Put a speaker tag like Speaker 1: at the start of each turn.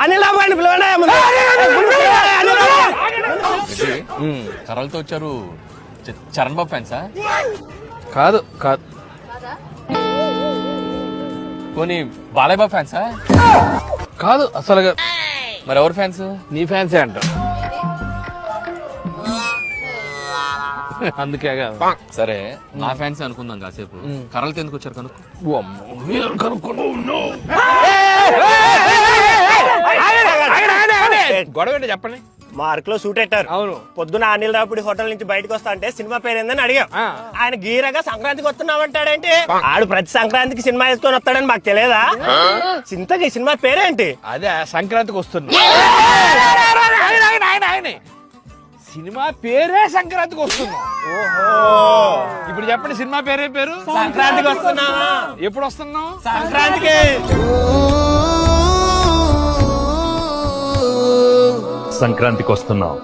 Speaker 1: అనిల్ బాబు అని పిలవండి.
Speaker 2: కర్రలతో వచ్చారు. చరణ్ బాబు ఫ్యాన్సా?
Speaker 3: కాదు కాదు.
Speaker 2: పోనీ బాలయ్య బాబు ఫ్యాన్సా?
Speaker 3: కాదు అసలుగా.
Speaker 2: మరి ఎవరు ఫ్యాన్స్?
Speaker 3: నీ ఫ్యాన్సే అంట. అందుకే కాదు.
Speaker 2: సరే నా ఫ్యాన్స్ అనుకుందాం కాసేపు. కర్రలతో ఎందుకు వచ్చారు కనుక్కో.
Speaker 3: గొడవ ఏంటో చెప్పండి.
Speaker 1: మార్క్ లో షూట్ పెట్టారు.
Speaker 3: అవును.
Speaker 1: పొద్దున అనిల్ రాపుడి హోటల్ నుంచి బయటకు వస్తా అంటే సినిమా పేరు ఏందని అడిగాం. ఆయన గీరగా సంక్రాంతికి వస్తున్నామంటాడేంటి? ఆడు ప్రతి సంక్రాంతికి సినిమా వేసుకొని వస్తాడని మాకు తెలియదా? చింతకి సినిమా పేరేంటి?
Speaker 3: అదే సంక్రాంతికి వస్తున్నా. సినిమా పేరే సంక్రాంతికి వస్తున్నా.
Speaker 1: ఓహో,
Speaker 3: ఇప్పుడు చెప్పండి సినిమా పేరే పేరు?
Speaker 1: సంక్రాంతికి వస్తున్నావా?
Speaker 3: ఎప్పుడు వస్తున్నావు?
Speaker 1: సంక్రాంతికి.
Speaker 4: సంక్రాంతికి వస్తున్నాం.